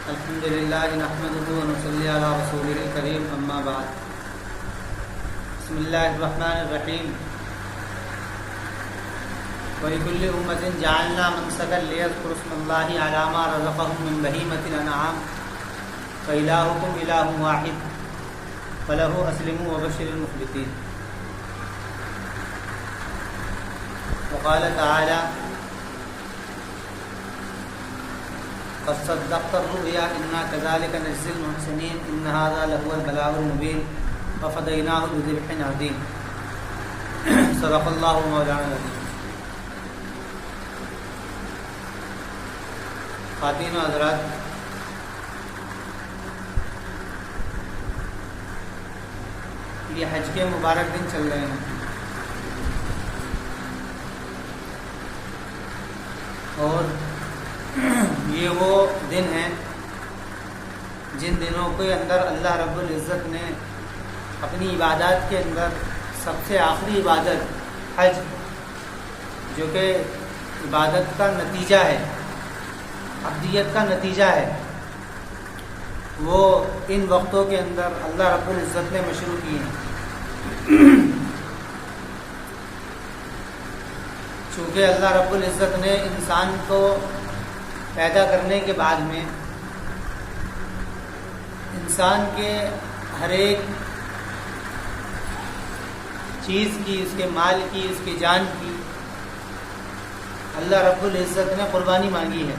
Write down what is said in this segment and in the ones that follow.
الحمد للہ نحمده ونصلی علی رسولہ الکریم اما بعد بسم اللہ الرحمن الرحیم وَلِكُلِّ أُمَّةٍ جَعَلْنَا مَنسَكًا لِيَذْكُرُوا اسْمَ اللَّهِ عَلَى مَا رَزَقَهُم مِّن بَهِيمَةِ الْأَنْعَامِ فَإِلَٰهُكُمْ إِلَٰهٌ وَاحِدٌ فَلَهُ أَسْلِمُوا وَبَشِّرِ الْمُخْبِتِينَ. وقال تعالى قد صدقت الرؤيا إنا كذلك نجزي المحسنين إن هذا لهو البلاء المبين وفديناه بذبح عظيم. صدق الله مولانا العظيم. خواتین و حضرات، یہ حج کے مبارک دن چل رہے ہیں اور یہ وہ دن ہیں جن دنوں کے اندر اللہ رب العزت نے اپنی عبادات کے اندر سب سے آخری عبادت حج، جو کہ عبادت کا نتیجہ ہے، عبدیت کا نتیجہ ہے، وہ ان وقتوں کے اندر اللہ رب العزت نے مشروع کی ہیں. چونکہ اللہ رب العزت نے انسان کو پیدا کرنے کے بعد میں انسان کے ہر ایک چیز کی، اس کے مال کی، اس کی جان کی اللہ رب العزت نے قربانی مانگی ہے،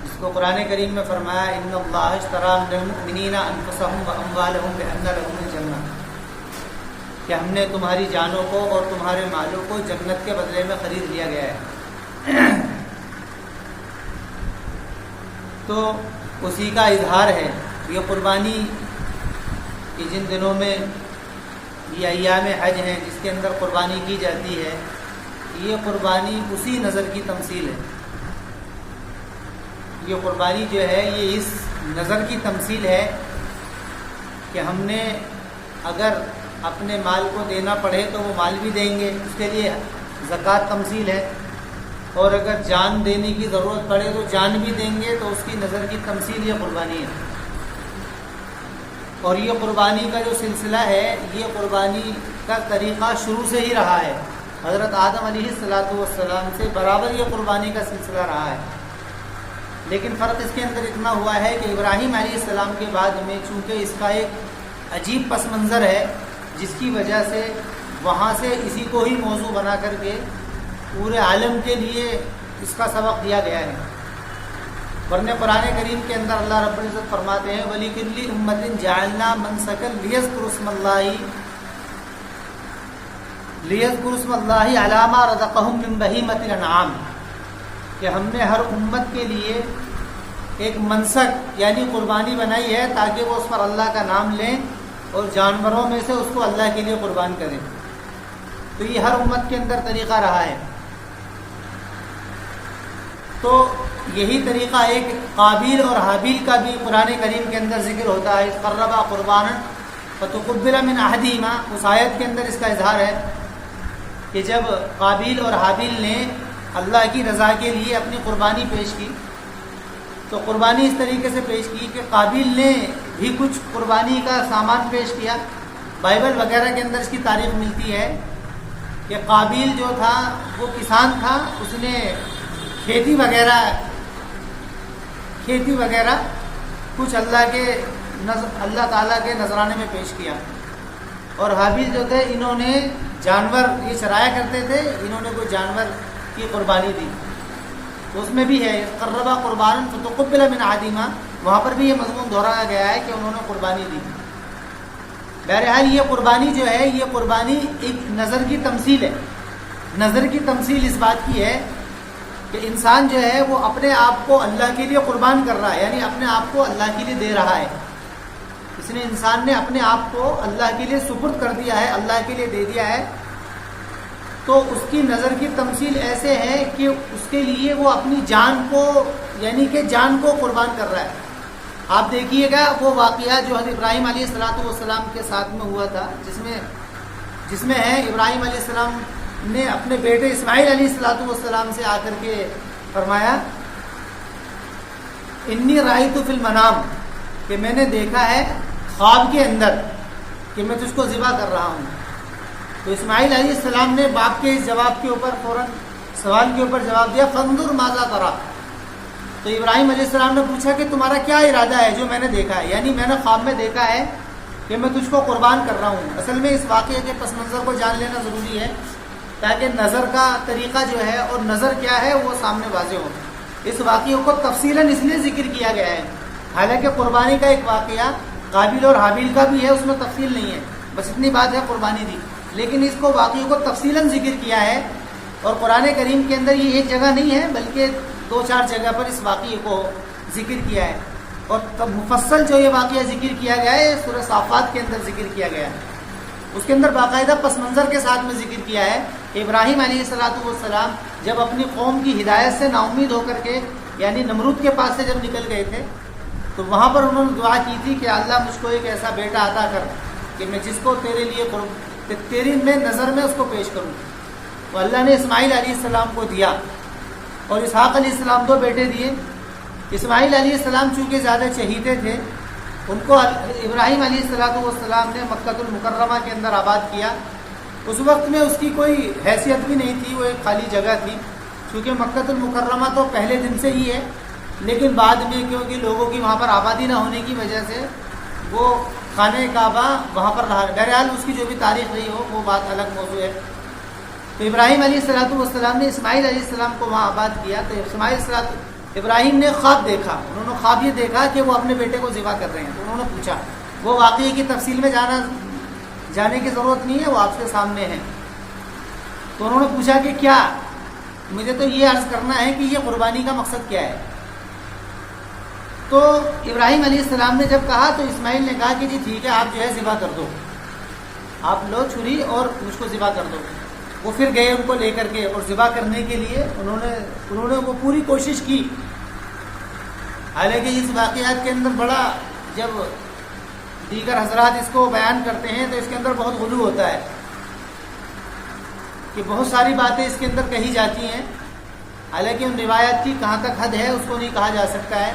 جس کو قرآن کریم میں فرمایا ان اللہ اشتری من المؤمنین انفسهم واموالهم بان لهم الجنہ، کہ ہم نے تمہاری جانوں کو اور تمہارے مالوں کو جنت کے بدلے میں خرید لیا گیا ہے. تو اسی کا اظہار ہے یہ قربانی کہ جن دنوں میں یہ ایام حج ہیں جس کے اندر قربانی کی جاتی ہے، یہ قربانی اسی نظر کی تمثیل ہے. یہ قربانی جو ہے یہ اس نظر کی تمثیل ہے کہ ہم نے اگر اپنے مال کو دینا پڑے تو وہ مال بھی دیں گے، اس کے لیے زکوٰۃ تمثیل ہے، اور اگر جان دینے کی ضرورت پڑے تو جان بھی دیں گے، تو اس کی نظر کی تمثیل یہ قربانی ہے. اور یہ قربانی کا جو سلسلہ ہے، یہ قربانی کا طریقہ شروع سے ہی رہا ہے. حضرت آدم علیہ السلام سے برابر یہ قربانی کا سلسلہ رہا ہے. لیکن فرق اس کے اندر اتنا ہوا ہے کہ ابراہیم علیہ السلام کے بعد میں چونکہ اس کا ایک عجیب پس منظر ہے، جس کی وجہ سے وہاں سے اسی کو ہی موضوع بنا کر کے پورے عالم کے لیے اس کا سبق دیا گیا ہے. ورنہ قرآن کریم کے اندر اللہ رب العزت فرماتے ہیں وَلِكُلِّ أُمَّةٍ جَعَلْنَا مَنسَكًا لِيَذْكُرُوا اسْمَ اللَّهِ عَلَى مَا رَزَقَهُم مِّن بَهِيمَةِ الْأَنْعَامِ، کہ ہم نے ہر امت کے لیے ایک منسک یعنی قربانی بنائی ہے تاکہ وہ اس پر اللہ کا نام لیں اور جانوروں میں سے اس کو اللہ کے لیے قربان کریں. تو یہ ہر امت کے اندر طریقہ رہا ہے. تو یہی طریقہ ایک قابیل اور حابیل کا بھی قرآن کریم کے اندر ذکر ہوتا ہے. قربا قربانا فتقبل من احدہما، اس آیت کے اندر اس کا اظہار ہے کہ جب قابیل اور حابیل نے اللہ کی رضا کے لیے اپنی قربانی پیش کی تو قربانی اس طریقے سے پیش کی کہ قابیل نے بھی کچھ قربانی کا سامان پیش کیا. بائبل وغیرہ کے اندر اس کی تاریخ ملتی ہے کہ قابیل جو تھا وہ کسان تھا، اس نے کھیتی وغیرہ کچھ اللہ تعالیٰ کے نذرانے میں پیش کیا. اور حابیل جو تھے انہوں نے جانور یہ چرایا کرتے تھے، انہوں نے کوئی جانور کی قربانی دی. تو اس میں بھی ہے قربا قربان فتقبل من احدہما، وہاں پر بھی یہ مضمون دہرایا گیا ہے کہ انہوں نے قربانی دی. بہرحال یہ قربانی جو ہے یہ قربانی ایک نظر کی تمثیل ہے. نظر کی تمثیل اس بات کی ہے کہ انسان جو ہے وہ اپنے آپ کو اللہ کے لیے قربان کر رہا ہے، یعنی اپنے آپ کو اللہ کے لیے دے رہا ہے. اس نے انسان نے اپنے آپ کو اللہ کے لیے سپرد کر دیا ہے، اللہ کے لیے دے دیا ہے. تو اس کی نظر کی تمثیل ایسے ہے کہ اس کے لیے وہ اپنی جان کو یعنی کہ جان کو قربان کر رہا ہے. آپ دیکھیے گا وہ واقعہ جو حضرت ابراہیم علیہ السلام کے ساتھ میں ہوا تھا، جس میں ہے ابراہیم علیہ السلام نے اپنے بیٹے اسماعیل علیہ السلام سے آ کر کے فرمایا انی رأیت فی المنام، کہ میں نے دیکھا ہے خواب کے اندر کہ میں تجھ کو ذبح کر رہا ہوں۔ تو اسماعیل علیہ السلام نے باپ کے اس جواب کے اوپر فوراً سوال کے اوپر جواب دیا فانظر ماذا ترى۔ تو ابراہیم علیہ السلام نے پوچھا کہ تمہارا کیا ارادہ ہے جو میں نے دیکھا ہے، یعنی میں نے خواب میں دیکھا ہے کہ میں تجھ کو قربان کر رہا ہوں۔ اصل میں اس واقعے کے پس منظر کو جان لینا ضروری ہے تاکہ نظر کا طریقہ جو ہے اور نظر کیا ہے وہ سامنے واضح ہو۔ اس واقعے کو تفصیلاً اس لیے ذکر کیا گیا ہے، حالانکہ قربانی کا ایک واقعہ قابل اور حابیل کا بھی ہے، اس میں تفصیل نہیں ہے، بس اتنی بات ہے قربانی دی، لیکن اس کو واقعے کو تفصیلاً ذکر کیا ہے۔ اور قرآن کریم کے اندر یہ ایک جگہ نہیں ہے بلکہ 2-4 جگہ پر اس واقعے کو ذکر کیا ہے، اور مفصل جو یہ واقعہ ذکر کیا گیا ہے سورہ صافات کے اندر ذکر کیا گیا ہے۔ اس کے اندر باقاعدہ پس منظر کے ساتھ میں ذکر کیا ہے کہ ابراہیم علیہ السلام جب اپنی قوم کی ہدایت سے نا امید ہو کر کے یعنی نمرود کے پاس سے جب نکل گئے تھے تو وہاں پر انہوں نے دعا کی تھی کہ اللہ مجھ کو ایک ایسا بیٹا عطا کر کہ میں جس کو تیرے لیے تیری میں نظر میں اس کو پیش کروں۔ تو اللہ نے اسماعیل علیہ السلام کو دیا، اور اسحاق علیہ السلام 2 بیٹے دیے۔ اسماعیل علیہ السلام چونکہ زیادہ چہیتے تھے، ان کو ابراہیم علیہ السلام نے مکہ المکرمہ کے اندر آباد کیا۔ اس وقت میں اس کی کوئی حیثیت بھی نہیں تھی، وہ ایک خالی جگہ تھی، چونکہ مکہ المکرمہ تو پہلے دن سے ہی ہے، لیکن بعد میں کیونکہ لوگوں کی وہاں پر آبادی نہ ہونے کی وجہ سے وہ خانہ کعبہ وہاں پر رہا۔ بہرحال اس کی جو بھی تاریخ رہی ہو وہ بات الگ موضوع ہے۔ تو ابراہیم علیہ السلام نے اسماعیل علیہ السلام کو وہاں آباد کیا۔ تو ابراہیم نے خواب دیکھا، انہوں نے خواب یہ دیکھا کہ وہ اپنے بیٹے کو ذبح کر رہے ہیں۔ تو انہوں نے پوچھا، وہ واقعے کی تفصیل میں جانے کی ضرورت نہیں ہے، وہ آپ کے سامنے ہے۔ تو انہوں نے پوچھا کہ کیا، مجھے تو یہ عرض کرنا ہے کہ یہ قربانی کا مقصد کیا ہے۔ تو ابراہیم علیہ السلام نے جب کہا تو اسماعیل نے کہا کہ جی ٹھیک ہے، آپ جو ہے ذبح کر دو، آپ لو چھری اور مجھ کو ذبح کر دو۔ وہ پھر گئے ان کو لے کر کے، اور ذبح کرنے کے لیے انہوں نے وہ پوری کوشش کی۔ حالانکہ اس واقعات کے اندر بڑا، جب دیگر حضرات اس کو بیان کرتے ہیں تو اس کے اندر بہت غلو ہوتا ہے کہ بہت ساری باتیں اس کے اندر کہی جاتی ہیں، حالانکہ ان روایات کی کہاں تک حد ہے اس کو نہیں کہا جا سکتا ہے۔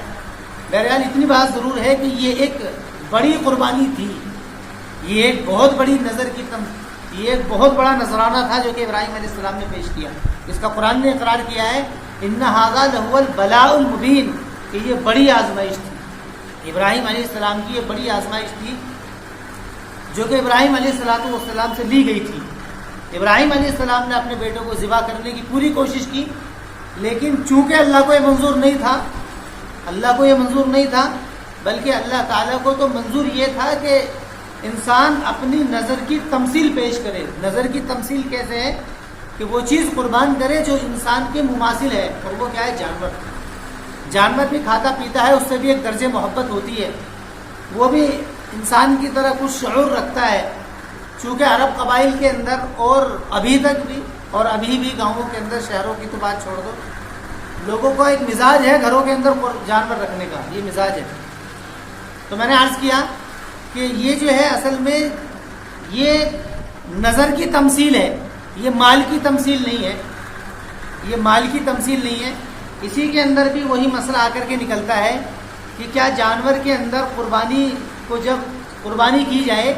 بہرحال اتنی بات ضرور ہے کہ یہ ایک بڑی قربانی تھی، یہ ایک بہت بڑی یہ ایک بہت بڑا نذرانہ تھا جو کہ ابراہیم علیہ السلام نے پیش کیا۔ اس کا قرآن نے اقرار کیا ہے ان ھذا لہو البلاء المبین، کہ یہ بڑی آزمائش تھی، ابراہیم علیہ السلام کی یہ بڑی آزمائش تھی جو کہ ابراہیم علیہ السلام سے لی گئی تھی۔ ابراہیم علیہ السلام نے اپنے بیٹوں کو ذبح کرنے کی پوری کوشش کی، لیکن چونکہ اللہ کو یہ منظور نہیں تھا، بلکہ اللہ تعالیٰ کو تو منظور یہ تھا کہ انسان اپنی نظر کی تمثیل پیش کرے۔ نظر کی تمثیل کیسے ہے کہ وہ چیز قربان کرے جو انسان کے مماثل ہے، اور وہ کیا ہے؟ جانور بھی کھاتا پیتا ہے، اس سے بھی ایک درجے محبت ہوتی ہے، وہ بھی انسان کی طرح کچھ شعور رکھتا ہے۔ چونکہ عرب قبائل کے اندر اور ابھی تک بھی اور ابھی بھی گاؤں کے اندر، شہروں کی تو بات چھوڑ دو، لوگوں کا ایک مزاج ہے گھروں کے اندر جانور رکھنے کا، یہ مزاج ہے۔ تو میں نے عرض کیا کہ یہ جو ہے اصل میں یہ نظر کی تمثیل ہے، یہ مال کی تمثیل نہیں ہے، یہ مال کی تمثیل نہیں ہے۔ اسی کے اندر بھی وہی مسئلہ آ کر کے نکلتا ہے کہ کیا جانور کے اندر قربانی کو جب قربانی کی جائے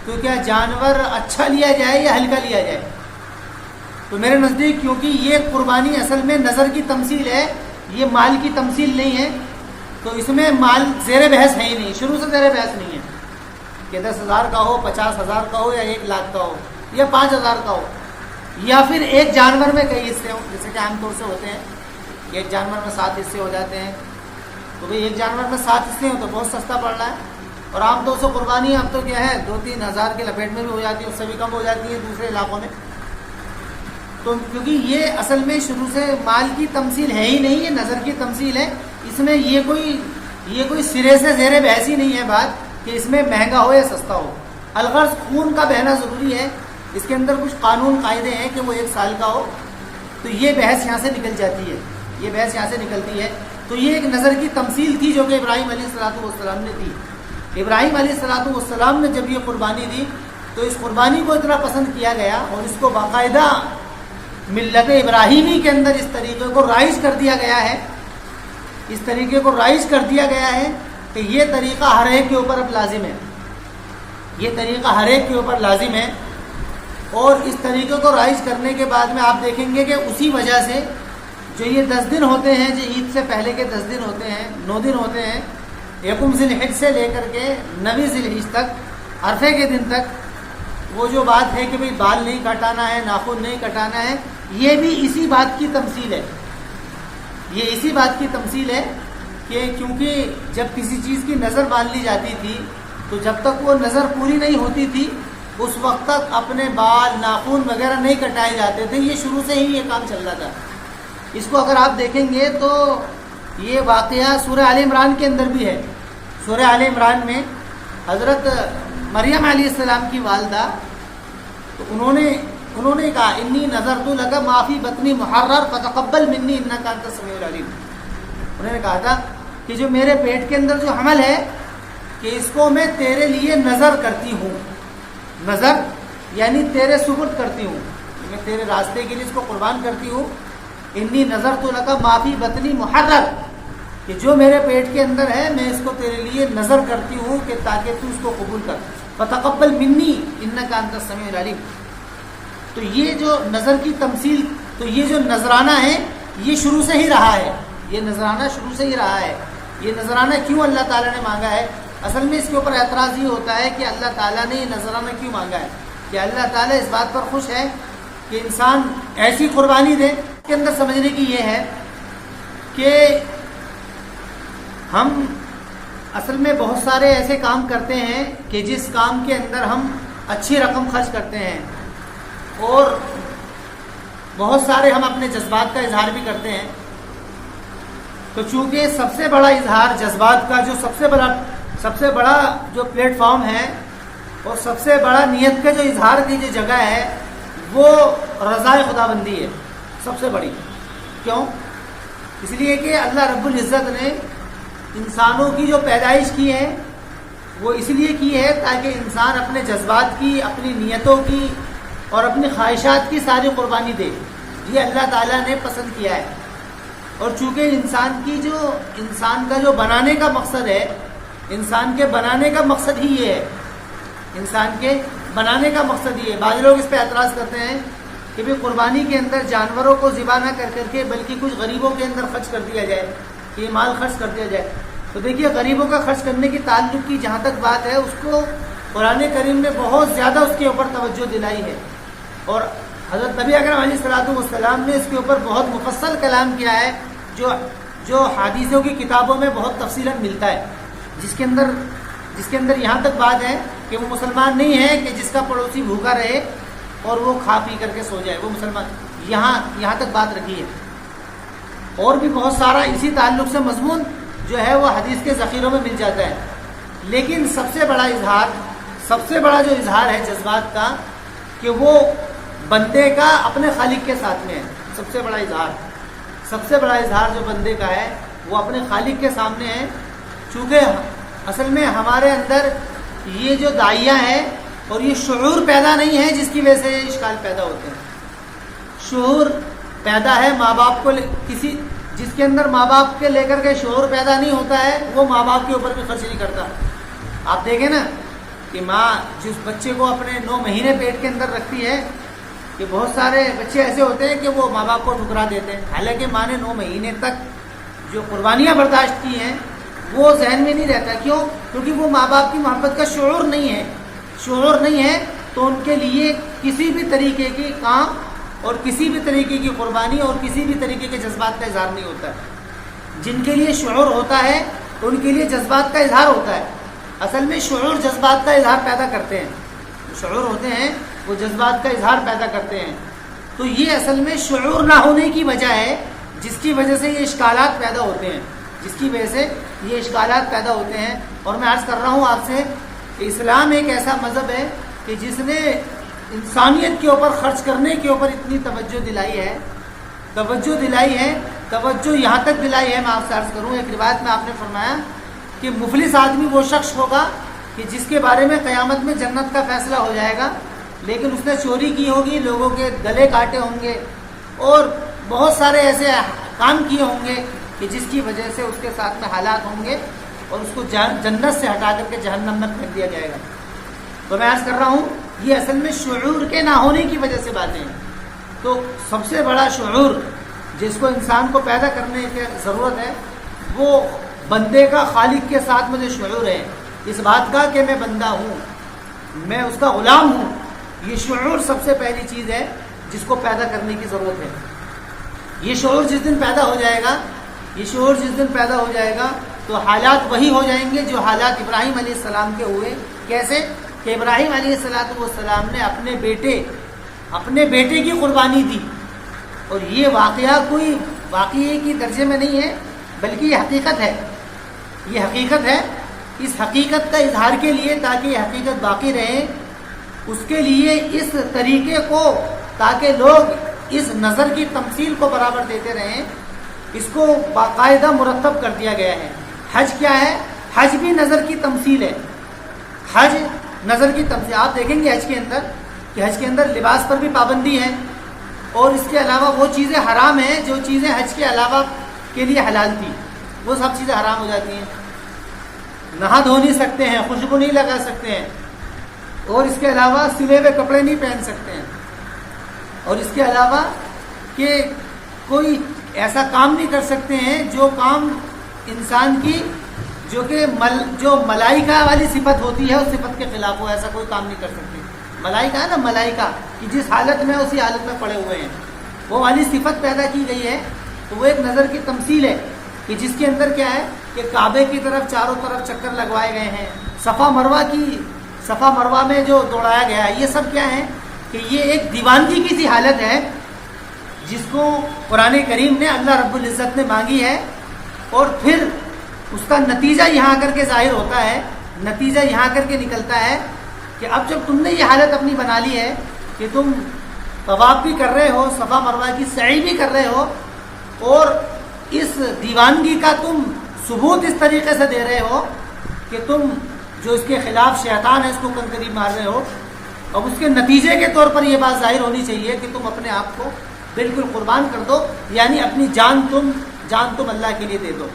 تو کیا جانور اچھا لیا جائے یا ہلکا لیا جائے؟ تو میرے نزدیک کیونکہ یہ قربانی اصل میں نظر کی تمثیل ہے، یہ مال کی تمثیل نہیں ہے، تو اس میں مال زیر بحث ہے ہی نہیں، شروع سے زیر بحث نہیں ہے کہ 10,000 کا ہو، 50,000 کا ہو، یا 1,00,000 کا ہو، یا 5,000 کا ہو، یا پھر ایک جانور میں کئی حصے ہوں، جیسے کہ عام طور سے ہوتے ہیں کہ ایک جانور میں 7 حصے ہو جاتے ہیں۔ تو بھئی ایک جانور میں 7 حصے ہوں تو بہت سستا پڑ رہا ہے، اور عام طور سے قربانی اب تو کیا ہے 2-3 ہزار کی لپیٹ میں بھی ہو جاتی ہے، اس سے بھی کم ہو جاتی ہے دوسرے علاقوں میں۔ تو کیونکہ یہ اصل میں شروع سے مال کی تمثیل ہے ہی نہیں، یہ نظر کی تمثیل ہے، اس میں یہ کوئی سرے سے زیر بحث ہی نہیں ہے بات کہ اس میں مہنگا ہو یا سستا ہو۔ الغرض خون کا بہنا ضروری ہے، اس کے اندر کچھ قانون قاعدے ہیں کہ وہ 1 سال کا ہو، تو یہ بحث یہاں سے نکل جاتی ہے، یہ بحث یہاں سے نکلتی ہے۔ تو یہ ایک نظر کی تمثیل تھی جو کہ ابراہیم علیہ السلام نے دی۔ ابراہیم علیہ السلام نے جب یہ قربانی دی تو اس قربانی کو اتنا پسند کیا گیا اور اس کو باقاعدہ ملت ابراہیمی کے اندر اس طریقے کو رائج کر دیا گیا ہے، اس طریقے کو رائج کر دیا گیا ہے کہ یہ طریقہ ہر ایک کے اوپر اب لازم ہے، یہ طریقہ ہر ایک کے اوپر لازم ہے۔ اور اس طریقے کو رائج کرنے کے بعد میں آپ دیکھیں گے کہ اسی وجہ سے جو یہ 10 دن ہوتے ہیں، جو عید سے پہلے کے 10 دن ہوتے ہیں، 9 دن ہوتے ہیں، یکم ذی الحج سے لے کر کے 9 ذی الحج تک، عرفے کے دن تک، وہ جو بات ہے کہ بھئی بال نہیں کٹانا ہے، ناخن نہیں کٹانا ہے، یہ بھی اسی بات کی تمثیل ہے، یہ اسی بات کی تمثیل ہے کہ کیونکہ جب کسی چیز کی نظر مان لی جاتی تھی تو جب تک وہ نظر پوری نہیں ہوتی تھی اس وقت تک اپنے بال ناخن وغیرہ نہیں کٹائے جاتے تھے، یہ شروع سے ہی یہ کام چل رہا تھا۔ اس کو اگر آپ دیکھیں گے تو یہ واقعہ سورہ آل عمران کے اندر بھی ہے۔ سورہ آل عمران میں حضرت مریم علیہ السلام کی والدہ، تو انہوں نے کہا انی نذرت لک ما فی بطنی محرر فتقبل منی انک انت السمیع العلیم۔ انہوں نے کہا تھا کہ جو میرے پیٹ کے اندر جو حمل ہے کہ اس کو میں تیرے لیے نظر کرتی ہوں، نظر یعنی تیرے سپرد کرتی ہوں، میں تیرے راستے کے لیے اس کو قربان کرتی ہوں۔ انی نذرت لک ما فی بطنی محرر، کہ جو میرے پیٹ کے اندر ہے میں اس کو تیرے لیے نظر کرتی ہوں کہ تاکہ تو اس کو قبول کر، فتقبل منی انک انت السمیع العلیم۔ تو یہ جو نظر کی تمثیل، تو یہ جو نذرانہ ہے یہ شروع سے ہی رہا ہے، یہ نذرانہ شروع سے ہی رہا ہے۔ یہ نذرانہ کیوں اللہ تعالیٰ نے مانگا ہے؟ اصل میں اس کے اوپر اعتراض یہ ہوتا ہے کہ اللہ تعالیٰ نے یہ نذرانہ کیوں مانگا ہے، کہ اللہ تعالیٰ اس بات پر خوش ہے کہ انسان ایسی قربانی دے۔ اس کے اندر سمجھنے کی یہ ہے کہ ہم اصل میں بہت سارے ایسے کام کرتے ہیں کہ جس کام کے اندر ہم اچھی رقم خرچ کرتے ہیں، اور بہت سارے ہم اپنے جذبات کا اظہار بھی کرتے ہیں۔ تو چونکہ سب سے بڑا اظہار جذبات کا، جو سب سے بڑا جو پلیٹ فارم ہے اور سب سے بڑا نیت کا جو اظہار کی جو جگہ ہے وہ رضائے خداوندی ہے، سب سے بڑی۔ کیوں؟ اس لیے کہ اللہ رب العزت نے انسانوں کی جو پیدائش کی ہے وہ اس لیے کی ہے تاکہ انسان اپنے جذبات کی، اپنی نیتوں کی اور اپنی خواہشات کی ساری قربانی دے۔ یہ اللہ تعالیٰ نے پسند کیا ہے۔ اور چونکہ انسان کا جو بنانے کا مقصد ہے، انسان کے بنانے کا مقصد ہی یہ ہے، انسان کے بنانے کا مقصد یہ ہے۔ بعض لوگ اس پہ اعتراض کرتے ہیں کہ بھی قربانی کے اندر جانوروں کو ذبح نہ کر کے بلکہ کچھ غریبوں کے اندر خرچ کر دیا جائے، کہ یہ مال خرچ کر دیا جائے۔ تو دیکھیے غریبوں کا خرچ کرنے کی تعلق کی جہاں تک بات ہے، اس کو قرآن کریم نے بہت زیادہ اس کے اوپر توجہ دلائی ہے، اور حضرت نبی اکرم علیہ السلام نے اس کے اوپر بہت مفصل کلام کیا ہے، جو حدیثوں کی کتابوں میں بہت تفصیلاً ملتا ہے، جس کے اندر یہاں تک بات ہے کہ وہ مسلمان نہیں ہے کہ جس کا پڑوسی بھوکا رہے اور وہ کھا پی کر کے سو جائے، وہ مسلمان، یہاں تک بات رکھی ہے۔ اور بھی بہت سارا اسی تعلق سے مضمون جو ہے وہ حدیث کے ذخیروں میں مل جاتا ہے۔ لیکن سب سے بڑا جو اظہار ہے جذبات کا کہ وہ بندے کا اپنے خالق کے ساتھ میں ہے۔ سب سے بڑا اظہار جو بندے کا ہے وہ اپنے خالق کے سامنے ہے۔ چونکہ اصل میں ہمارے اندر یہ جو داعیہ ہے اور یہ شعور پیدا نہیں ہے، جس کی وجہ سے یہ اشکال پیدا ہوتے ہیں۔ شعور پیدا ہے ماں باپ کو، جس کے اندر ماں باپ کے لے کر کے شعور پیدا نہیں ہوتا ہے وہ ماں باپ کے اوپر بھی خرچ نہیں کرتا۔ آپ دیکھیں نا کہ ماں جس بچے کو اپنے 9 مہینے پیٹ کے اندر رکھتی ہے، کہ بہت سارے بچے ایسے ہوتے ہیں کہ وہ ماں باپ کو ٹھکرا دیتے ہیں، حالانکہ ماں نے 9 مہینے تک جو قربانیاں برداشت کی ہیں وہ ذہن میں نہیں رہتا۔ کیوں؟ کیونکہ وہ ماں باپ کی محبت کا شعور نہیں ہے، تو ان کے لیے کسی بھی طریقے کی کام اور کسی بھی طریقے کی قربانی اور کسی بھی طریقے کے جذبات کا اظہار نہیں ہوتا ہے۔ جن کے لیے شعور ہوتا ہے ان کے لیے جذبات کا اظہار ہوتا ہے۔ اصل میں شعور جذبات کا اظہار پیدا کرتے ہیں، شعور ہوتے ہیں وہ جذبات کا اظہار پیدا کرتے ہیں۔ تو یہ اصل میں شعور نہ ہونے کی وجہ ہے جس کی وجہ سے یہ اشکالات پیدا ہوتے ہیں، اور میں عرض کر رہا ہوں آپ سے کہ اسلام ایک ایسا مذہب ہے کہ جس نے انسانیت کے اوپر خرچ کرنے کے اوپر اتنی توجہ دلائی ہے، توجہ یہاں تک دلائی ہے۔ میں آپ سے عرض کروں، ایک روایت میں آپ نے فرمایا کہ مفلس آدمی وہ شخص ہوگا کہ جس کے بارے میں قیامت میں جنت کا فیصلہ ہو جائے گا، لیکن اس نے چوری کی ہوگی، لوگوں کے گلے کاٹے ہوں گے، اور بہت سارے ایسے کام کیے ہوں گے کہ جس کی وجہ سے اس کے ساتھ میں حالات ہوں گے اور اس کو جنت سے ہٹا کر کے جہنم میں پھینک دیا جائے گا. تو میں عرض کر رہا ہوں یہ اصل میں شعور کے نہ ہونے کی وجہ سے باتیں ہیں. تو سب سے بڑا شعور جس کو انسان کو پیدا کرنے کی ضرورت ہے وہ بندے کا خالق کے ساتھ مجھے شعور ہے اس بات کا کہ میں بندہ ہوں, میں اس کا غلام ہوں. یہ شعور سب سے پہلی چیز ہے جس کو پیدا کرنے کی ضرورت ہے. یہ شعور جس دن پیدا ہو جائے گا, یہ شعور جس دن پیدا ہو جائے گا تو حالات وہی ہو جائیں گے جو حالات ابراہیم علیہ السلام کے ہوئے. کیسے کہ ابراہیم علیہ السلام نے اپنے بیٹے کی قربانی دی, اور یہ واقعہ کوئی واقعے کی درجے میں نہیں ہے بلکہ یہ حقیقت ہے. یہ حقیقت ہے. اس حقیقت کا اظہار کے لیے تاکہ یہ حقیقت باقی رہے اس کے لیے اس طریقے کو, تاکہ لوگ اس نظر کی تمثیل کو برابر دیتے رہیں, اس کو باقاعدہ مرتب کر دیا گیا ہے. حج کیا ہے؟ حج بھی نظر کی تمثیل ہے. حج نظر کی تمثیل. آپ دیکھیں گے حج کے اندر کہ حج کے اندر لباس پر بھی پابندی ہے, اور اس کے علاوہ وہ چیزیں حرام ہیں جو چیزیں حج کے علاوہ کے لیے حلال تھی وہ سب چیزیں حرام ہو جاتی ہیں. نہا دھو نہیں سکتے ہیں, خوشبو نہیں لگا سکتے ہیں, اور اس کے علاوہ سلے ہوئے کپڑے نہیں پہن سکتے ہیں, اور اس کے علاوہ کہ کوئی ایسا کام نہیں کر سکتے ہیں جو کام انسان کی جو ملائکہ والی صفت ہوتی ہے اس صفت کے خلاف ہو. ایسا کوئی کام نہیں کر سکتے. ملائکہ ہے نا, ملائکہ کہ جس حالت میں اسی حالت میں پڑے ہوئے ہیں وہ والی صفت پیدا کی گئی ہے. تو وہ ایک نظر کی تمثیل ہے کہ جس کے اندر کیا ہے کہ کعبے کی طرف چاروں طرف چکر لگوائے گئے ہیں, صفا مروہ میں جو دوڑایا گیا ہے, یہ سب کیا ہے کہ یہ ایک دیوانگی کی سی حالت ہے جس کو قرآن کریم نے اللہ رب العزت نے مانگی ہے, اور پھر اس کا نتیجہ یہاں کر کے ظاہر ہوتا ہے, نتیجہ یہاں کر کے نکلتا ہے کہ اب جب تم نے یہ حالت اپنی بنا لی ہے کہ تم طواف بھی کر رہے ہو, صفا مروہ کی سعی بھی کر رہے ہو, اور اس دیوانگی کا تم ثبوت اس طریقے سے دے رہے ہو کہ تم جو اس کے خلاف شیطان ہے اس کو کنکری مار رہے ہو, اب اس کے نتیجے کے طور پر یہ بات ظاہر ہونی چاہیے کہ تم اپنے آپ کو بالکل قربان کر دو, یعنی اپنی جان تم اللہ کے لیے دے دو.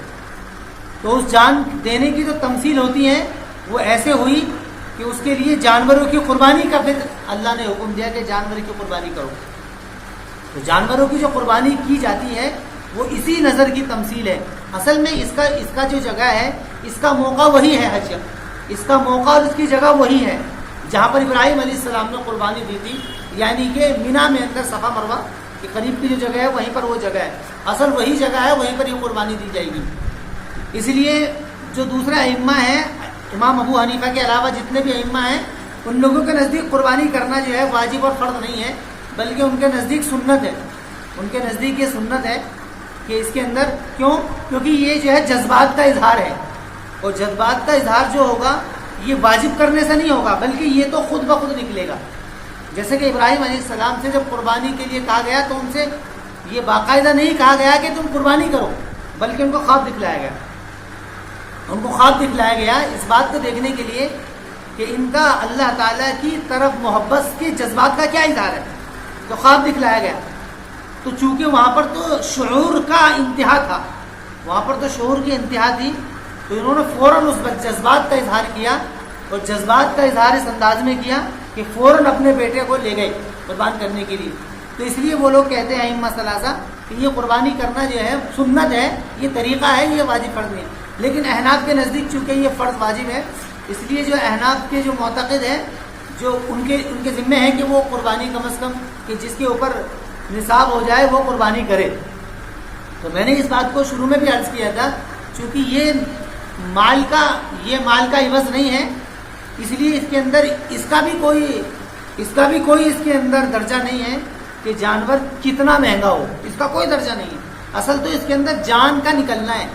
تو اس جان دینے کی جو تمثیل ہوتی ہے وہ ایسے ہوئی کہ اس کے لیے جانوروں کی قربانی کا پھر اللہ نے حکم دیا کہ جانور کی قربانی کرو. تو جانوروں کی جو قربانی کی جاتی ہے وہ اسی نظر کی تمثیل ہے. اصل میں اس کا جو جگہ ہے اس کا موقع وہی ہے حج, اس کا موقع اور اس کی جگہ وہی ہے جہاں پر ابراہیم علیہ السلام نے قربانی دی تھی, یعنی کہ مینا میں اندر صفا مروہ کے قریب کی جو جگہ ہے وہیں پر وہ جگہ ہے, اصل وہی جگہ ہے, وہیں پر یہ قربانی دی جائے گی. اس لیے جو دوسرا ائمہ ہے, امام ابو حنیفہ کے علاوہ جتنے بھی ائمہ ہیں, ان لوگوں کے نزدیک قربانی کرنا جو ہے واجب اور فرض نہیں ہے بلکہ ان کے نزدیک سنت ہے. ان کے نزدیک یہ سنت ہے کہ اس کے اندر کیونکہ یہ جو ہے جذبات کا اظہار ہے, اور جذبات کا اظہار جو ہوگا یہ واجب کرنے سے نہیں ہوگا بلکہ یہ تو خود بخود نکلے گا. جیسے کہ ابراہیم علیہ السلام سے جب قربانی کے لیے کہا گیا تو ان سے یہ باقاعدہ نہیں کہا گیا کہ تم قربانی کرو, بلکہ ان کو خواب دکھلایا گیا. ان کو خواب دکھلایا گیا اس بات کو دیکھنے کے لیے کہ ان کا اللہ تعالیٰ کی طرف محبت کے جذبات کا کیا اظہار ہے. تو خواب دکھلایا گیا. تو چونکہ وہاں پر تو شعور کا انتہا تھا, وہاں پر تو شعور کی انتہا تھی, تو انہوں نے فوراً اس جذبات کا اظہار کیا, اور جذبات کا اظہار اس انداز میں کیا کہ فوراً اپنے بیٹے کو لے گئے قربان کرنے کے لیے. تو اس لیے وہ لوگ کہتے ہیں ائمہ ثلاثہ کہ یہ قربانی کرنا جو ہے سنت ہے, یہ طریقہ ہے, یہ واجب فرض نہیں ہے. لیکن احناف کے نزدیک چونکہ یہ فرض واجب ہے, اس لیے جو احناف کے جو معتقد ہیں جو ان کے ذمہ ہے کہ وہ قربانی کم از کم کہ جس کے اوپر نصاب ہو جائے وہ قربانی کرے. تو میں نے اس بات کو شروع میں بھی عرض کیا تھا, چونکہ یہ مال کا عوض نہیں ہے, اس لیے اس کے اندر اس کا بھی کوئی اس کے اندر درجہ نہیں ہے کہ جانور کتنا مہنگا ہو, اس کا کوئی درجہ نہیں ہے. اصل تو اس کے اندر جان کا نکلنا ہے,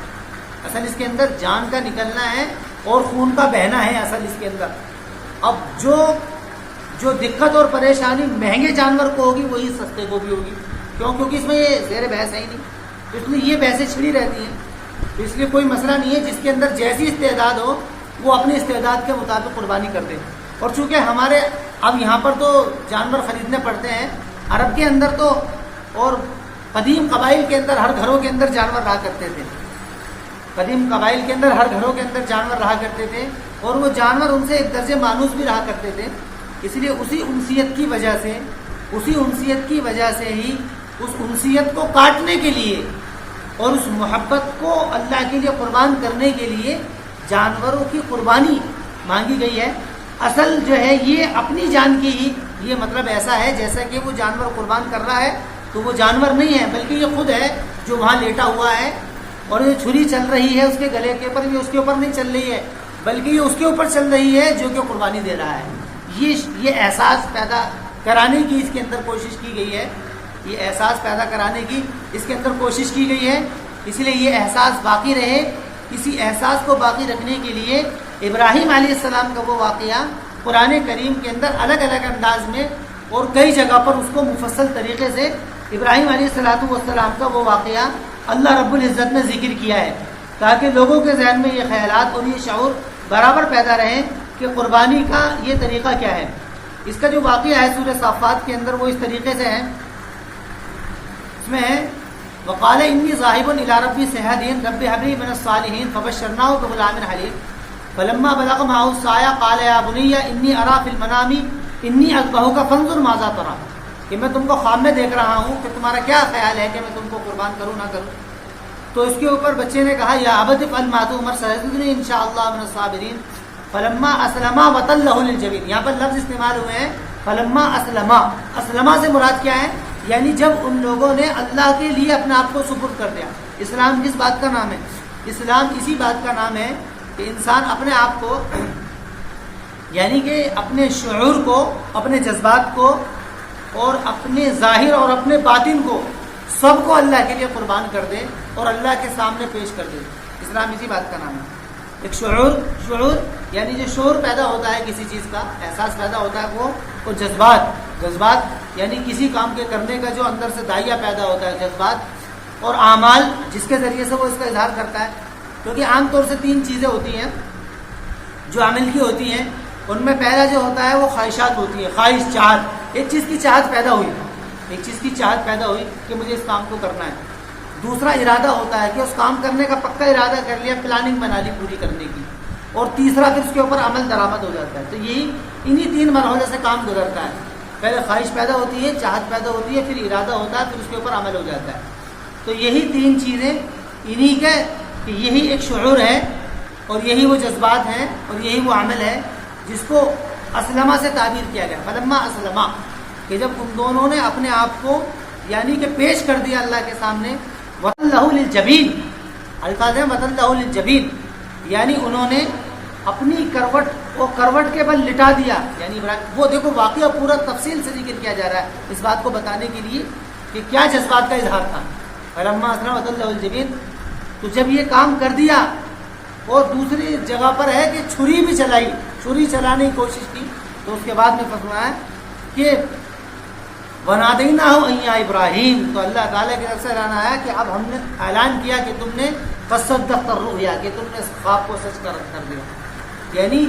اصل اس کے اندر جان کا نکلنا ہے اور خون کا بہنا ہے اصل اس کے اندر. اب جو دقت اور پریشانی مہنگے جانور کو ہوگی وہی سستے کو بھی ہوگی, کیونکہ اس میں یہ زیر بحث ہے ہی نہیں, تو اس میں یہ بحثیں چھڑی رہتی ہیں. تو اس لیے کوئی مسئلہ نہیں ہے, جس کے اندر جیسی استعداد ہو وہ اپنی استعداد کے مطابق قربانی کر دے. اور چونکہ ہمارے اب یہاں پر تو جانور خریدنے پڑتے ہیں, عرب کے اندر تو اور قدیم قبائل کے اندر ہر گھروں کے اندر جانور رہا کرتے تھے، قدیم قبائل کے اندر ہر گھروں کے اندر جانور رہا کرتے تھے، اور وہ جانور ان سے ایک درجے مانوس بھی رہا کرتے تھے. اس لیے اسی انسیت کی وجہ سے ہی اس انسیت کو کاٹنے کے لیے اور اس محبت کو اللہ کے لیے قربان کرنے کے لیے جانوروں کی قربانی مانگی گئی ہے. اصل جو ہے یہ اپنی جان کی ہی، یہ مطلب ایسا ہے جیسا کہ وہ جانور قربان کر رہا ہے تو وہ جانور نہیں ہے، بلکہ یہ خود ہے جو وہاں لیٹا ہوا ہے، اور یہ چھری چل رہی ہے اس کے گلے کے اوپر، یہ اس کے اوپر نہیں چل رہی ہے بلکہ یہ اس کے اوپر چل رہی ہے جو کہ قربانی دے رہا ہے. یہ احساس پیدا کرانے کی اس کے اندر کوشش کی گئی ہے، یہ احساس پیدا کرانے کی اس کے اندر کوشش کی گئی ہے. اس لیے یہ احساس باقی رہے، اسی احساس کو باقی رکھنے کے لیے ابراہیم علیہ السلام کا وہ واقعہ قرآن کریم کے اندر الگ الگ انداز میں اور کئی جگہ پر اس کو مفصل طریقے سے ابراہیم علیہ السلام کا وہ واقعہ اللہ رب العزت نے ذکر کیا ہے، تاکہ لوگوں کے ذہن میں یہ خیالات اور یہ شعور برابر پیدا رہیں کہ قربانی کا یہ طریقہ کیا ہے. اس کا جو واقعہ ہے سورہ صافات کے اندر وہ اس طریقے سے ہے، اس میں ہے وقال انی ذاہب الی ربی سیہدین رب هب لی من الصالحین فبشرناہ بغلام حلیم فلما بلغ معه السعی قال یا بنی انی اری فی المنام انی اذبحک فانظر ماذا تری، کہ میں تم کو خواب میں دیکھ رہا ہوں کہ تمہارا کیا خیال ہے کہ میں تم کو قربان کروں نہ کروں. تو اس کے اوپر بچے نے کہا یا ابت افعل ما تؤمر ستجدنی ان شاء اللہ من الصابرین فلما اسلما وتلہ للجبین. یہاں پر لفظ استعمال ہوئے ہیں فلما اسلما، اسلما سے مراد کیا ہے؟ یعنی جب ان لوگوں نے اللہ کے لیے اپنے آپ کو سپرد کر دیا. اسلام کس بات کا نام ہے؟ اسلام اسی بات کا نام ہے کہ انسان اپنے آپ کو، یعنی کہ اپنے شعور کو، اپنے جذبات کو اور اپنے ظاہر اور اپنے باطن کو سب کو اللہ کے لیے قربان کر دے اور اللہ کے سامنے پیش کر دے. اسلام اسی بات کا نام ہے. ایک شعور یعنی جو شعور پیدا ہوتا ہے کسی چیز کا، احساس پیدا ہوتا ہے وہ جذبات یعنی کسی کام کے کرنے کا جو اندر سے داعیہ پیدا ہوتا ہے، جذبات، اور اعمال جس کے ذریعے سے وہ اس کا اظہار کرتا ہے. کیونکہ عام طور سے تین چیزیں ہوتی ہیں جو عمل کی ہوتی ہیں. ان میں پہلا جو ہوتا ہے وہ خواہشات ہوتی ہے، خواہش، چاہت. ایک چیز کی چاہت پیدا ہوئی کہ مجھے اس کام کو کرنا ہے. دوسرا ارادہ ہوتا ہے کہ اس کام کرنے کا پکا ارادہ کر لیا، پلاننگ بنا لی پوری کرنے کی. اور تیسرا پھر اس کے اوپر عمل درآمد ہو جاتا ہے. تو یہی انہی تین مرحلے سے کام گزرتا ہے. پہلے خواہش پیدا ہوتی ہے، چاہت پیدا ہوتی ہے، پھر ارادہ ہوتا ہے، پھر اس کے اوپر عمل ہو جاتا ہے. تو یہی تین چیزیں انہی کے، کہ یہی ایک شعور ہے اور یہی وہ جذبات ہیں اور یہی وہ عمل ہے جس کو اسلمہ سے تعبیر کیا گیا. فلما اسلمہ، کہ جب ان دونوں نے اپنے آپ کو یعنی کہ پیش کر دیا اللہ کے سامنے. وَتَلَّهُ لِلْجَبِينِ، الفاظ ہیں وَتَلَّهُ لِلْجَبِينِ، یعنی انہوں نے اپنی کروٹ کے بل لٹا دیا. یعنی وہ دیکھو واقعہ پورا تفصیل سے ذکر کیا جا رہا ہے اس بات کو بتانے کے لیے کہ کیا جذبات کا اظہار تھا. فَلَمَّا أَسْلَمَ وَتَلَّهُ لِلْجَبِينِ، تو جب یہ کام کر دیا اور دوسری جگہ پر ہے کہ چھری چلانے کی کوشش کی، تو اس کے بعد میں فرمایا کہ وَنَادَيْنَاهُ أَن يَا إِبْرَاهِيمُ، تو اللہ تعالیٰ کی طرف سے اعلان آیا کہ اب ہم نے اعلان کیا کہ تم نے قَدْ صَدَّقْتَ الرُّؤْيَا، کہ تم نے خواب کو سچ کر دیا. یعنی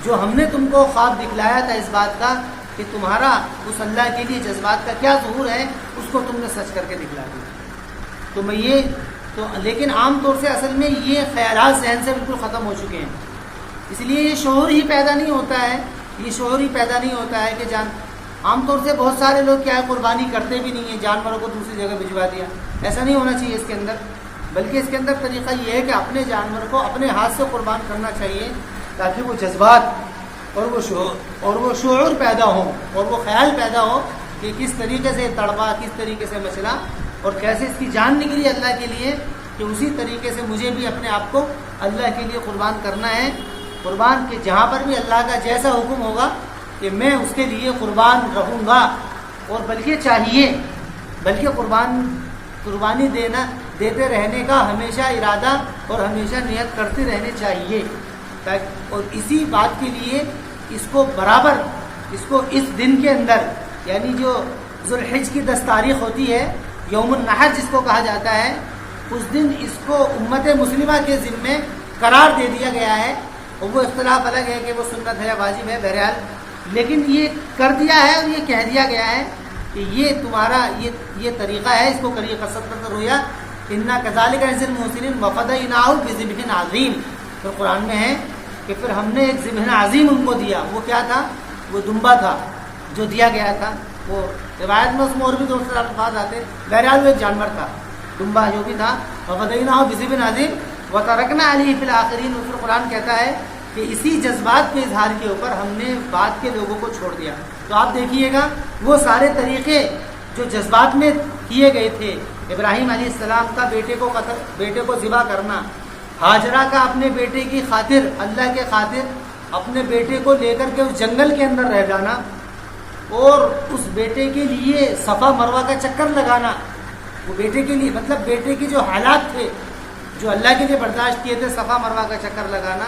جو ہم نے تم کو خواب دکھلایا تھا اس بات کا کہ تمہارا اس اللہ کے لیے جذبات کا کیا ظہور ہے، اس کو تم نے سچ کر کے دکھلا دیا. لیکن عام طور سے اصل میں یہ خیالات ذہن سے بالکل ختم ہو چکے ہیں. اس لیے یہ شعور ہی پیدا نہیں ہوتا ہے کہ عام طور سے بہت سارے لوگ کیا ہے قربانی کرتے بھی نہیں ہیں، جانوروں کو دوسری جگہ بھجوا دیا. ایسا نہیں ہونا چاہیے اس کے اندر، بلکہ اس کے اندر طریقہ یہ ہے کہ اپنے جانور کو اپنے ہاتھ سے قربان کرنا چاہیے تاکہ وہ جذبات اور وہ شعور پیدا ہو اور وہ خیال پیدا ہو کہ کس طریقے سے تڑپا، کس طریقے سے مچلا اور کیسے اس کی جان نکلی اللہ کے لیے، کہ اسی طریقے سے مجھے بھی اپنے آپ کو اللہ کے لیے قربان کرنا ہے. قربان کے جہاں پر بھی اللہ کا جیسا حکم ہوگا کہ میں اس کے لیے قربان رہوں گا، اور بلکہ قربانی دیتے رہنے کا ہمیشہ ارادہ اور ہمیشہ نیت کرتے رہنے چاہیے. اور اسی بات کے لیے اس کو اس دن کے اندر، یعنی جو ذوالحج کی 10 تاریخ ہوتی ہے، یوم النحر جس کو کہا جاتا ہے، اس دن اس کو امت مسلمہ کے ذمے قرار دے دیا گیا ہے. اور وہ اختلاف الگ ہے کہ وہ سنت ہے یا واجب ہے، بہرحال لیکن یہ کر دیا ہے اور یہ کہہ دیا گیا ہے کہ یہ تمہارا یہ طریقہ ہے، اس کو کریے قصۃ رویا انا کذالک نجزی المحسنین وفدیناہ بذبح عظیم. پھر قرآن میں ہے کہ پھر ہم نے ایک ذبح عظیم ان کو دیا. وہ کیا تھا؟ وہ دمبا تھا جو دیا گیا تھا. وہ روایت میں اس میں اور بھی دوسرے الفاظ آتے، بہرحال وہ ایک جانور تھا، دمبا جو بھی تھا. وفدیناہ بذبح عظیم وترکنا علیہ فی الآخرین. پھر قرآن کہتا ہے کہ اسی جذبات کے اظہار کے اوپر ہم نے بعد کے لوگوں کو چھوڑ دیا. تو آپ دیکھیے گا وہ سارے طریقے جو جذبات میں کیے گئے تھے، ابراہیم علیہ السلام کا بیٹے کو ذبح کرنا، ہاجرہ کا اپنے بیٹے کی خاطر، اللہ کے خاطر اپنے بیٹے کو لے کر کے اس جنگل کے اندر رہ جانا، اور اس بیٹے کے لیے صفا مروہ کا چکر لگانا. وہ بیٹے کے لیے مطلب بیٹے کے جو حالات تھے جو اللہ کے لیے برداشت کیے تھے، صفا مروہ کا چکر لگانا،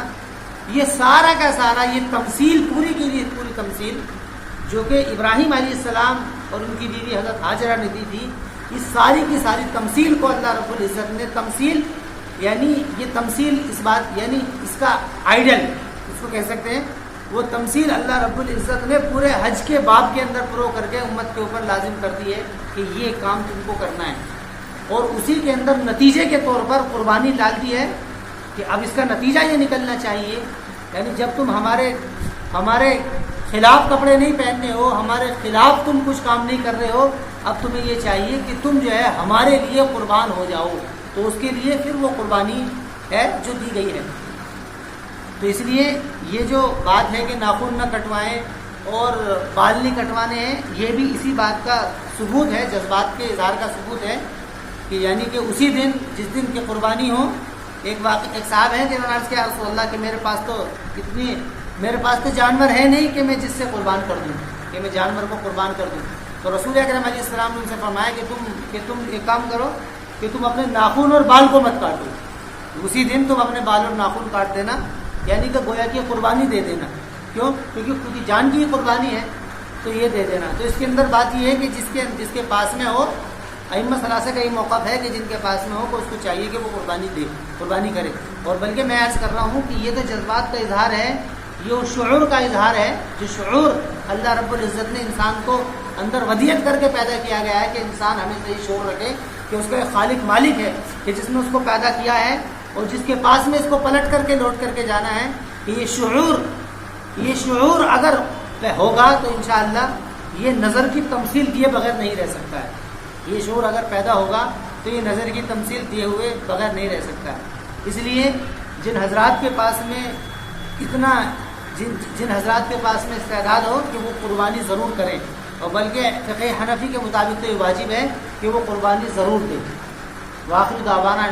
یہ سارا کا سارا یہ تمثیل پوری کی لیے پوری تمثیل جو کہ ابراہیم علیہ السلام اور ان کی بیوی حضرت ہاجرہ نے دی تھی، اس ساری کی ساری تمثیل کو اللہ رب العزت نے تمثیل یعنی یہ تمثیل اس بات یعنی اس کا آئیڈل اس کو کہہ سکتے ہیں، وہ تمثیل اللہ رب العزت نے پورے حج کے باب کے اندر پرو کر کے امت کے اوپر لازم کر دی ہے کہ یہ کام تم کو کرنا ہے. اور اسی کے اندر نتیجے کے طور پر قربانی ڈال دی ہے کہ اب اس کا نتیجہ یہ نکلنا چاہیے، یعنی جب تم ہمارے خلاف کپڑے نہیں پہننے ہو، ہمارے خلاف تم کچھ کام نہیں کر رہے ہو، اب تمہیں یہ چاہیے کہ تم جو ہے ہمارے لیے قربان ہو جاؤ. تو اس کے لیے پھر وہ قربانی ہے جو دی گئی ہے. تو اس لیے یہ جو بات ہے کہ ناخن نہ کٹوائیں اور بال نہیں کٹوانے ہیں، یہ بھی اسی بات کا ثبوت ہے، جذبات کے اظہار کا ثبوت ہے کہ یعنی کہ اسی دن جس دن کی قربانی ہو. ایک صاحب ہے کہ عرض کیا رسول اللہ کہ میرے پاس تو جانور ہے نہیں کہ میں جس سے قربان کر دوں، کہ میں جانور کو قربان کر دوں. تو رسول اکرم علیہ السلام نے ان سے فرمایا کہ تم ایک کام کرو کہ تم اپنے ناخن اور بال کو مت کاٹو، اسی دن تم اپنے بال اور ناخن کاٹ دینا، یعنی کہ گویا کہ قربانی دے دینا. کیوں؟ کیونکہ خود ہی جان کی قربانی ہے تو یہ دے دینا. تو اس کے اندر بات یہ ہے کہ جس کے پاس میں ہو، ائمہ ثلاثہ کا یہ موقف ہے کہ جن کے پاس میں ہو کہ اس کو چاہیے کہ وہ قربانی کرے. اور بلکہ میں عرض کر رہا ہوں کہ یہ تو جذبات کا اظہار ہے، یہ شعور کا اظہار ہے، جو شعور اللہ رب العزت نے انسان کو اندر ودیت کر کے پیدا کیا گیا ہے کہ انسان ہمیشہ یہ شعور رکھے کہ اس کا ایک خالق مالک ہے کہ جس نے اس کو پیدا کیا ہے اور جس کے پاس میں اس کو پلٹ کر کے لوٹ کر کے جانا ہے. کہ یہ شعور اگر ہوگا تو انشاءاللہ یہ نظر کی تمثیل دیے بغیر نہیں رہ سکتا ہے. یہ شعور اگر پیدا ہوگا تو یہ نظر کی تمثیل دیے ہوئے بغیر نہیں رہ سکتا ہے. اس لیے جن حضرات کے پاس میں استعداد ہو کہ وہ قربانی ضرور کریں، اور بلکہ فقہ حنفی کے مطابق تو یہ واجب ہے کہ وہ قربانی ضرور دیں. وآخر دعوانا